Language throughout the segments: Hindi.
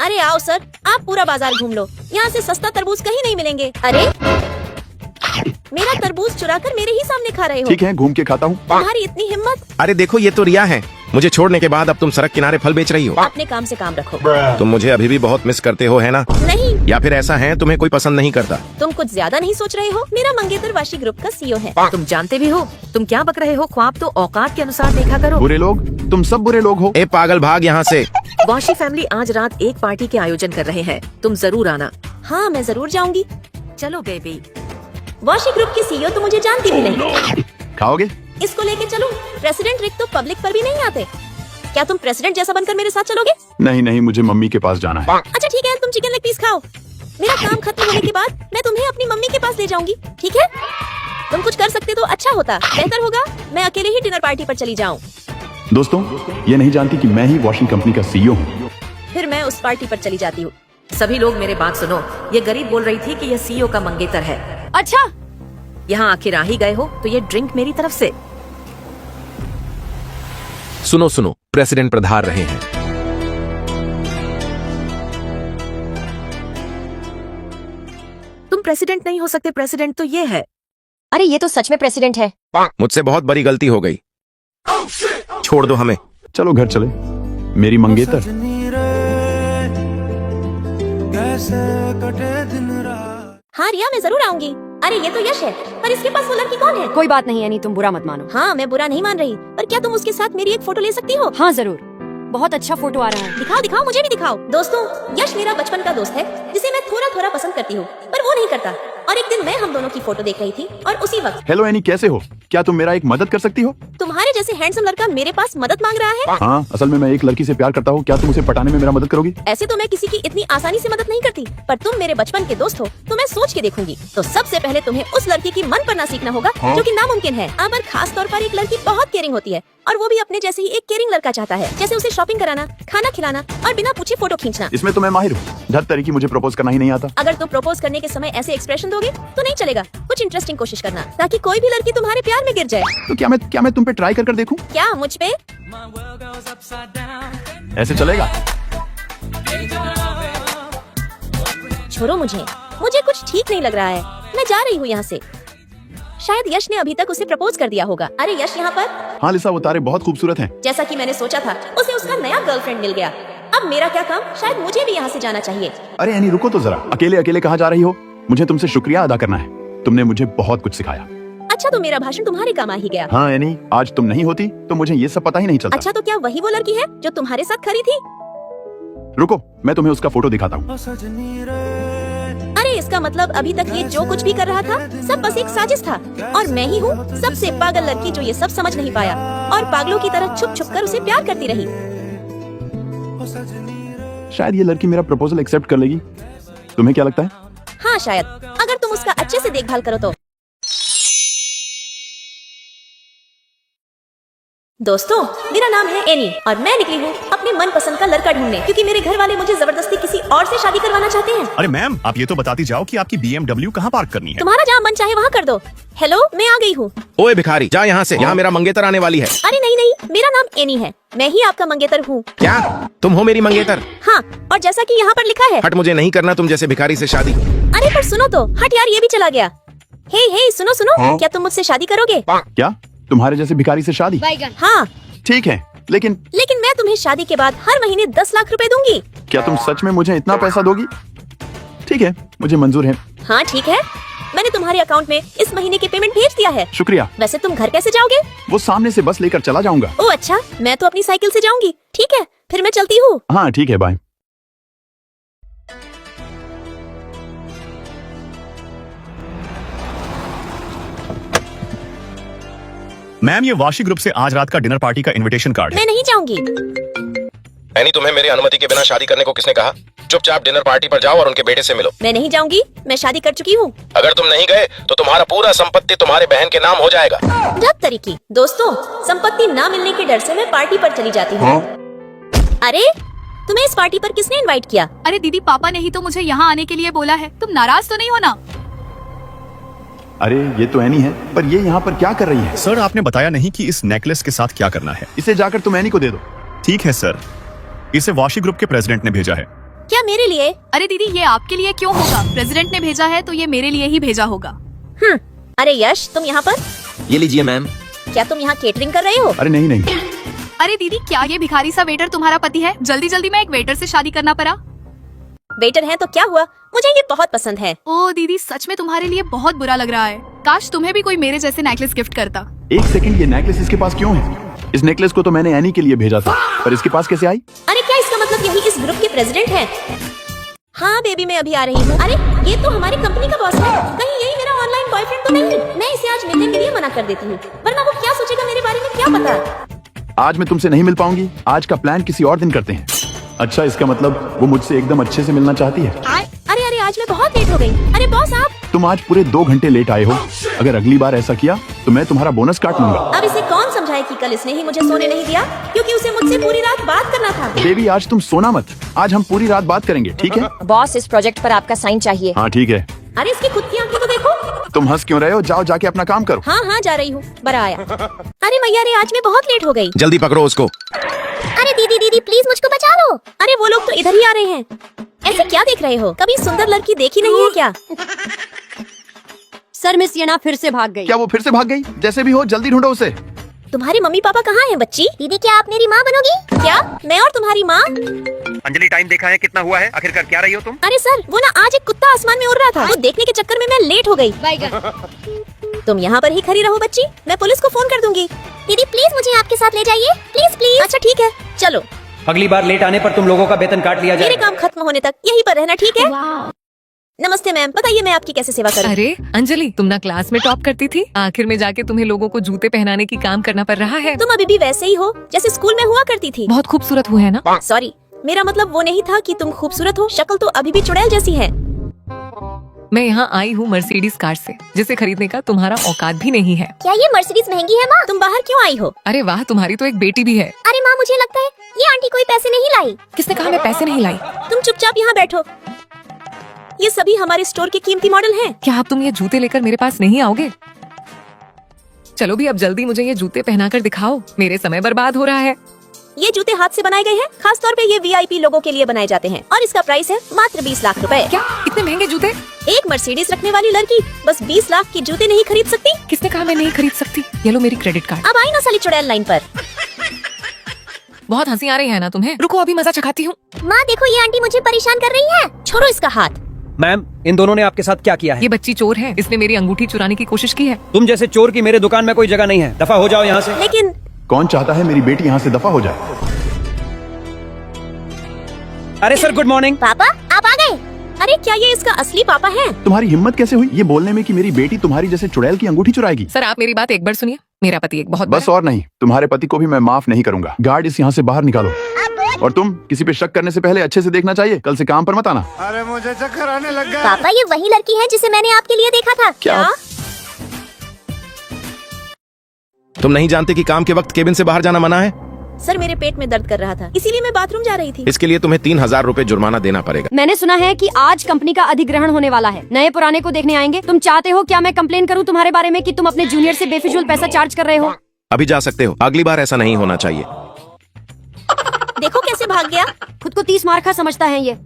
अरे आओ सर, आप पूरा बाजार घूम लो, यहाँ से सस्ता तरबूज कहीं नहीं मिलेंगे। अरे मेरा तरबूज चुराकर मेरे ही सामने खा रहे हो। ठीक है, घूम के खाता हूँ। तुम्हारी इतनी हिम्मत। अरे देखो, ये तो रिया है। मुझे छोड़ने के बाद अब तुम सड़क किनारे फल बेच रही हो। अपने काम से काम रखो। तुम मुझे अभी भी बहुत मिस करते हो, है ना? नहीं, या फिर ऐसा है तुम्हें कोई पसंद नहीं करता? तुम कुछ ज्यादा नहीं सोच रहे हो। मेरा मंगेतर वाशी ग्रुप का सीईओ है। तुम जानते भी हो तुम क्या बक रहे हो। ख्वाब तो औकात के अनुसार देखा करो। बुरे लोग, तुम सब बुरे लोग हो। ए पागल, भाग यहाँ से। वाशी फैमिली आज रात एक पार्टी के आयोजन कर रहे हैं, तुम जरूर आना। हाँ, मैं जरूर जाऊंगी। चलो बेबी। वाशी ग्रुप की सीईओ तो मुझे जानती भी नहीं। खाओगे? इसको लेके चलूं? प्रेसिडेंट रिक तो पब्लिक पर भी नहीं आते। क्या तुम प्रेसिडेंट जैसा बनकर मेरे साथ चलोगे? नहीं नहीं, मुझे मम्मी के पास जाना है। अच्छा ठीक है, तुम चिकन लेग पीस खाओ। मेरा काम खत्म होने के बाद मैं तुम्हें अपनी मम्मी के पास ले जाऊंगी, ठीक है? तुम कुछ कर सकते तो अच्छा होता। बेहतर होगा मैं अकेले ही डिनर पार्टी पर चली जाऊं। दोस्तों, ये नहीं जानती कि मैं ही वॉशिंग कंपनी का सीईओ हूँ। फिर मैं उस पार्टी पर चली जाती हूँ। सभी लोग मेरे बात सुनो। ये गरीब बोल रही थी कि ये सीईओ का मंगेतर है। अच्छा, यहाँ आखिर आ ही गए हो तो ये ड्रिंक मेरी तरफ से। सुनो सुनो, प्रेसिडेंट पधार रहे हैं। तुम प्रेसिडेंट नहीं हो सकते, प्रेसिडेंट तो ये है। अरे ये तो सच में प्रेसिडेंट है। मुझसे बहुत बड़ी गलती हो गई, छोड़ दो हमें। चलो घर चले। मेरी मंगेतर। हाँ रिया, मैं जरूर आऊंगी। अरे ये तो यश है, पर इसके पास वो लड़की कौन है? कोई बात नहीं एनी, तुम बुरा मत मानो। हाँ, मैं बुरा नहीं मान रही, पर क्या तुम उसके साथ मेरी एक फोटो ले सकती हो? हाँ जरूर, बहुत अच्छा फोटो आ रहा है। दिखाओ दिखाओ, मुझे भी दिखाओ। दोस्तों, यश मेरा बचपन का दोस्त है, जिसे मैं थोड़ा थोड़ा पसंद करती हूँ, पर वो नहीं करता। और एक दिन मैं हम दोनों की फोटो देख रही थी और उसी वक्त। हेलो एनी, कैसे हो? क्या तुम मेरा एक मदद कर सकती हो? तुम्हारे जैसे हैंडसम लड़का मेरे पास मदद मांग रहा है? हाँ, असल में मैं एक लड़की से प्यार करता हूँ। क्या तुम उसे पटाने में मेरा मदद करोगी? ऐसे तो मैं किसी की इतनी आसानी से मदद नहीं करती, पर तुम मेरे बचपन के दोस्त हो तो मैं सोच के देखूंगी। तो सबसे पहले तुम्हें उस लड़की की मन पर ना सीखना होगा, जो कि नामुमकिन है। पर खास तौर पर एक लड़की बहुत केयरिंग होती है, और वो भी अपने जैसे ही एक केयरिंग लड़का चाहता है, जैसे उसे शॉपिंग कराना, खाना खिलाना और बिना पूछे फोटो खींचना। इसमें तो मैं माहिर हूँ। धत तरीकी, मुझे प्रपोज करना ही नहीं आता। अगर तुम प्रपोज करने के समय ऐसे एक्सप्रेशन दोगे तो नहीं चलेगा। कुछ इंटरेस्टिंग कोशिश करना, ताकि कोई भी लड़की तुम्हारे प्यार में गिर जाए। तो क्या मैं तुम पे ट्राई कर देखूं? क्या मुझ पे? ऐसे चलेगा? छोड़ो मुझे कुछ ठीक नहीं लग रहा है। मैं जा रही हूँ यहाँ से। शायद यश ने अभी तक उसे प्रपोज कर दिया होगा। अरे यश यहाँ पर? हाँ लिसा, वो तारे बहुत खूबसूरत हैं। जैसा कि मैंने सोचा था, उसे उसका नया गर्लफ्रेंड मिल गया। अब मेरा क्या काम? शायद मुझे भी यहाँ से जाना चाहिए। अरे एनी, रुको तो जरा। अकेले अकेले कहाँ जा रही हो? मुझे तुमसे शुक्रिया अदा करना है। तुमने मुझे बहुत कुछ सिखाया। अच्छा, तो मेरा भाषण तुम्हारे काम आ ही गया। हाँ एनी, आज तुम नहीं होती तो मुझे ये सब पता ही नहीं चलता। अच्छा, तो क्या वही वो लड़की है जो तुम्हारे साथ खड़ी थी? रुको, मैं तुम्हें उसका फोटो दिखाता हूँ। अरे इसका मतलब अभी तक ये जो कुछ भी कर रहा था सब बस एक साजिश था, और मैं ही हूँ सबसे पागल लड़की जो ये सब समझ नहीं पाया और पागलों की तरह छुप छुप कर उसे प्यार करती रही। शायद ये लड़की मेरा प्रपोजल एक्सेप्ट कर लेगी। तुम्हें क्या लगता है? हाँ शायद, अगर तुम उसका अच्छे से देखभाल करो तो। दोस्तों, मेरा नाम है एनी और मैं निकली हूँ अपने मनपसंद का लड़का ढूंढने, क्योंकि मेरे घर वाले मुझे जबरदस्ती किसी और से शादी करवाना चाहते हैं। अरे मैम, आप ये तो बताती जाओ कि आपकी BMW कहाँ पार्क करनी है। तुम्हारा जहाँ मन चाहे वहाँ कर दो। हेलो, मैं आ गई हूँ। ओए भिखारी, जा यहाँ से। यहाँ मेरा मंगेतर आने वाली है। अरे नहीं नहीं, मेरा नाम एनी है, मैं ही आपका मंगेतर हूँ। क्या तुम हो मेरी मंगेतर? हाँ, और जैसा कि यहाँ पर लिखा है। हट, मुझे नहीं करना तुम जैसे भिखारी से शादी। अरे पर सुनो तो। हट यार, ये भी चला गया। हे सुनो सुनो, क्या तुम मुझसे शादी करोगे? क्या तुम्हारे जैसे भिखारी से शादी? हाँ ठीक है, लेकिन मैं तुम्हें शादी के बाद हर महीने 10 लाख रुपए दूंगी। क्या तुम सच में मुझे इतना पैसा दोगी? ठीक है, मुझे मंजूर है। हाँ ठीक है, मैंने तुम्हारे अकाउंट में इस महीने की पेमेंट भेज दिया है। शुक्रिया। वैसे तुम घर कैसे जाओगे? वो सामने से बस लेकर चला जाऊंगा। ओह अच्छा, मैं तो अपनी साइकिल से जाऊंगी। ठीक है, फिर मैं चलती हूँ। हाँ ठीक है, बाय। मैम, ये वाशी ग्रुप से आज रात का डिनर पार्टी का इनविटेशन कार्ड है। मैं नहीं जाऊंगी। एनी, तुम्हें मेरी अनुमति के बिना शादी करने को किसने कहा? चुपचाप डिनर पार्टी पर जाओ और उनके बेटे से मिलो। मैं नहीं जाऊंगी, मैं शादी कर चुकी हूँ। अगर तुम नहीं गए तो तुम्हारा पूरा संपत्ति तुम्हारे बहन के नाम हो जाएगा। ढक तरीकी। दोस्तों, संपत्ति ना मिलने के डर से मैं पार्टी पर चली जाती हूँ। अरे तुम्हें इस पार्टी पर किसने इनवाइट किया? अरे दीदी, पापा ने ही तो मुझे यहाँ आने के लिए बोला है। तुम नाराज तो नहीं हो ना? अरे ये तो एनी है, पर ये यहाँ पर क्या कर रही है? सर, आपने बताया नहीं कि इस नेकलेस के साथ क्या करना है। इसे जाकर तुम एनी को दे दो। ठीक है सर, इसे वाशी ग्रुप के प्रेसिडेंट ने भेजा है। क्या मेरे लिए? अरे दीदी ये आपके लिए क्यों होगा? प्रेसिडेंट ने भेजा है तो ये मेरे लिए ही भेजा होगा। अरे यश, तुम यहाँ पर? ये लीजिए मैम। क्या तुम यहाँ केटरिंग कर रहे हो? अरे नहीं नहीं, अरे दीदी क्या ये भिखारी सा वेटर तुम्हारा पति है? जल्दी जल्दी में एक वेटर से शादी करना पड़ा। वेटर है तो क्या हुआ, मुझे ये बहुत पसंद है। ओ दीदी सच में तुम्हारे लिए बहुत बुरा लग रहा है। काश तुम्हें भी कोई मेरे जैसे नेकलेस गिफ्ट करता। एक सेकंड, ये नेकलेस इसके पास क्यों है? इस नेकलेस को तो मैंने एनी के लिए भेजा था, पर इसके पास कैसे आई? अरे क्या इसका मतलब यही इस ग्रुप के प्रेसिडेंट हैं? हाँ बेबी, मैं अभी आ रही हूँ। अरे ये तो हमारी कंपनी का बॉस है, कहीं यही मेरा ऑनलाइन बॉयफ्रेंड तो नहीं? मैं इसे आज मिलने के लिए मना कर देती हूँ, वरना वो क्या सोचेगा मेरे बारे में क्या पता। आज मैं तुमसे नहीं मिल पाऊंगी, आज का प्लान किसी और दिन करते हैं। अच्छा, इसका मतलब वो मुझसे एकदम अच्छे से मिलना चाहती है। अरे अरे आज मैं बहुत लेट हो गई। अरे बॉस आप, तुम आज पूरे 2 घंटे लेट आए हो। अगर अगली बार ऐसा किया तो मैं तुम्हारा बोनस काट लूंगा। अब इसे कौन समझाए कि कल इसने ही मुझे सोने नहीं दिया, क्योंकि उसे मुझसे पूरी रात बात करना था। बेबी आज तुम सोना मत, आज हम पूरी रात बात करेंगे, ठीक है? बॉस इस प्रोजेक्ट पर आपका साइन चाहिए। हाँ ठीक है। अरे इसकी खुद की आंखें तो देखो। तुम हंस क्यों रहे हो? जाओ जाके अपना काम करो। हाँ हाँ जा रही हूँ, बड़ा आया। अरे मैया रे, आज मैं बहुत लेट हो गई। जल्दी पकड़ो उसको। अरे दीदी दीदी प्लीज मुझको बचा लो। अरे वो लोग तो इधर ही आ रहे हैं। ऐसे क्या देख रहे हो? कभी सुंदर लड़की देखी नहीं है क्या? सर मिस येना फिर से भाग गई। क्या वो फिर से भाग गई? जैसे भी हो जल्दी ढूंढो उसे। तुम्हारे मम्मी पापा कहाँ हैं बच्ची? दीदी क्या आप मेरी माँ बनोगी? क्या मैं और तुम्हारी माँ? अंजलि टाइम देखा है कितना हुआ है? आखिरकार क्या रही हो तुम? अरे सर वो ना आज एक कुत्ता आसमान में उड़ रहा था, वो देखने के चक्कर में मैं लेट हो गई। तुम यहाँ पर ही खड़ी रहो बच्ची, मैं पुलिस को फोन कर दूंगी। दीदी प्लीज मुझे आपके साथ ले जाइए, प्लीज प्लीज। अच्छा ठीक है चलो। अगली बार लेट आने पर तुम लोगों का वेतन काट लिया मेरे जाएगा। काम खत्म होने तक यहीं पर रहना, ठीक है? नमस्ते मैम, बताइए मैं आपकी कैसे सेवा करूं? अरे अंजलि, तुम ना क्लास में टॉप करती थी, आखिर में जाके तुम्हें लोगों को जूते पहनाने की काम करना पड़ रहा है। तुम अभी भी वैसे ही हो जैसे स्कूल में हुआ करती थी। बहुत खूबसूरत हुए है ना? सॉरी, मेरा मतलब वो नहीं था कि तुम खूबसूरत हो, शक्ल तो अभी भी चुड़ैल जैसी है। मैं यहाँ आई हूँ मर्सिडीज कार से, जिसे खरीदने का तुम्हारा औकात भी नहीं है। क्या ये मर्सिडीज महंगी है माँ? तुम बाहर क्यों आई हो? अरे वाह, तुम्हारी तो एक बेटी भी है। अरे माँ मुझे लगता है ये आंटी कोई पैसे नहीं लाई। किसने कहा मैं पैसे नहीं लाई? तुम चुपचाप यहाँ बैठो, ये सभी हमारे स्टोर के कीमती मॉडल हैं। क्या अब तुम ये जूते लेकर मेरे पास नहीं आओगे? चलो भी अब जल्दी मुझे ये जूते पहनाकर दिखाओ, मेरे समय बर्बाद हो रहा है। ये जूते हाथ से बनाए गए हैं, खास तौर पे ये VIP लोगों के लिए बनाए जाते हैं, और इसका प्राइस है मात्र 20 लाख रुपए। क्या इतने महंगे जूते? एक मर्सिडीज रखने वाली लड़की बस 20 लाख के जूते नहीं खरीद सकती? किसने कहा मैं नहीं खरीद सकती? ये लो मेरी क्रेडिट कार्ड। अब आई ना साली चुड़ैल लाइन पर। बहुत हंसी आ रही है ना तुम्हें? रुको अभी मजा चखाती हूँ। माँ देखो ये आंटी मुझे परेशान कर रही है, छोड़ो इसका हाथ। मैम इन दोनों ने आपके साथ क्या किया है? ये बच्ची चोर है, इसने मेरी अंगूठी चुराने की कोशिश की है। तुम जैसे चोर की मेरे दुकान में कोई जगह नहीं है, दफा हो जाओ यहाँ से। लेकिन कौन चाहता है मेरी बेटी यहाँ से दफा हो जाए? अरे सर गुड मॉर्निंग। पापा आप आ गए? अरे क्या ये इसका असली पापा है? तुम्हारी हिम्मत कैसे हुई ये बोलने में कि मेरी बेटी तुम्हारी जैसे चुड़ैल की अंगूठी चुराएगी? सर आप मेरी बात एक बार सुनिए, मेरा पति एक बहुत बस और नहीं, तुम्हारे पति को भी मैं माफ नहीं करूंगा। गार्ड इस यहाँ से बाहर निकालो। और तुम किसी पे शक करने से पहले अच्छे से देखना चाहिए, कल से काम पर मत आना। अरे मुझे चक्कर आने लग गया। पापा ये वही लड़की है जिसे मैंने आपके लिए देखा था। क्या? तुम नहीं जानते कि काम के वक्त केबिन से बाहर जाना मना है? सर मेरे पेट में दर्द कर रहा था, इसीलिए मैं बाथरूम जा रही थी। इसके लिए तुम्हें 3000 रुपए जुर्माना देना पड़ेगा। मैंने सुना है कि आज कंपनी का अधिग्रहण होने वाला है, नए पुराने को देखने आएंगे। तुम चाहते हो क्या मैं कंप्लेन करूं तुम्हारे बारे में कि तुम अपने जूनियर से बेफिजूल पैसा चार्ज कर रहे हो? अभी जा सकते हो, अगली बार ऐसा नहीं होना चाहिए। देखो कैसे भाग गया। खुद को 30 मार्का समझता है ये।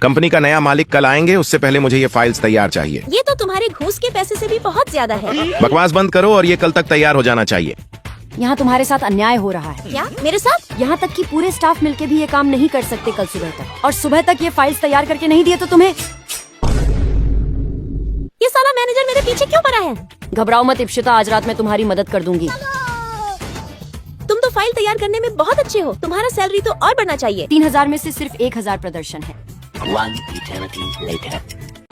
कंपनी का नया मालिक कल आएंगे, उससे पहले मुझे ये फाइल्स तैयार चाहिए। ये तो तुम्हारे घूस के पैसे से भी बहुत ज्यादा है। बकवास बंद करो और ये कल तक तैयार हो जाना चाहिए। यहाँ तुम्हारे साथ अन्याय हो रहा है। क्या मेरे साथ? यहाँ तक कि पूरे स्टाफ मिलके भी ये काम नहीं कर सकते कल सुबह तक, और सुबह तक ये फाइल्स तैयार करके नहीं दिए तो तुम्हें। ये साला मैनेजर मेरे पीछे क्यों पड़ा है? घबराओ मत इप्शिता, आज रात मैं तुम्हारी मदद कर दूंगी। तुम तो फाइल तैयार करने में बहुत अच्छे हो, तुम्हारा सैलरी तो और बढ़ना चाहिए। 3000 में से सिर्फ 1000 प्रदर्शन है।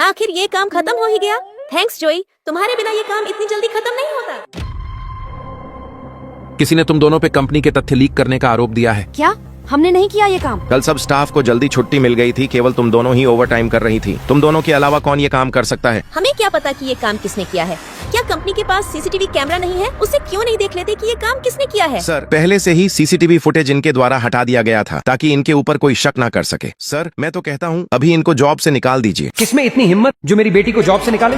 आखिर ये काम खत्म हो ही गया। थैंक्स जोई, तुम्हारे बिना ये काम इतनी जल्दी खत्म नहीं होता। किसी ने तुम दोनों पे कंपनी के तथ्य लीक करने का आरोप दिया है। क्या? हमने नहीं किया ये काम। कल सब स्टाफ को जल्दी छुट्टी मिल गई थी, केवल तुम दोनों ही ओवर टाइम कर रही थी। तुम दोनों के अलावा कौन ये काम कर सकता है? हमें क्या पता कि ये काम किसने किया है? क्या कंपनी के पास CCTV कैमरा नहीं है? उसे क्यों नहीं देख लेते कि ये काम किसने किया है? सर पहले से ही CCTV फुटेज इनके द्वारा हटा दिया गया था ताकि इनके ऊपर कोई शक ना कर सके। सर मैं तो कहता हूँ अभी इनको जॉब से निकाल दीजिए। किसमें इतनी हिम्मत जो मेरी बेटी को जॉब से निकाले?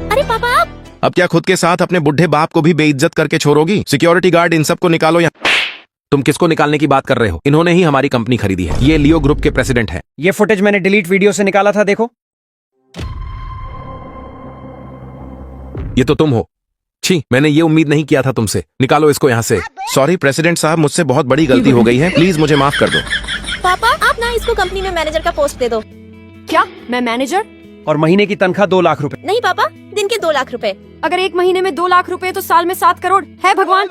अरे पापा आप। अब क्या खुद के साथ अपने बुढ़े बाप को भी बेइज्जत करके छोड़ोगी? सिक्योरिटी गार्ड इन सबको निकालो यहाँ। तुम किसको निकालने की बात कर रहे हो? इन्होंने ही हमारी कंपनी खरीदी है। ये लियो ग्रुप के प्रेसिडेंट हैं। ये फुटेज मैंने डिलीट वीडियो से निकाला था, देखो। ये तो तुम हो। छी, मैंने ये उम्मीद नहीं किया था तुमसे। निकालो इसको यहाँ से। सॉरी प्रेसिडेंट साहब, मुझसे बहुत बड़ी गलती हो गई है, प्लीज मुझे माफ कर दो। पापा आप ना इसको कंपनी में मैनेजर का पोस्ट दे दो। क्या मैं मैनेजर? और महीने की तनख्वाह 2 लाख रुपए। नहीं पापा, दिन के 2 लाख रुपए। अगर एक महीने में 2 लाख रुपए तो साल में 7 करोड़ है भगवान।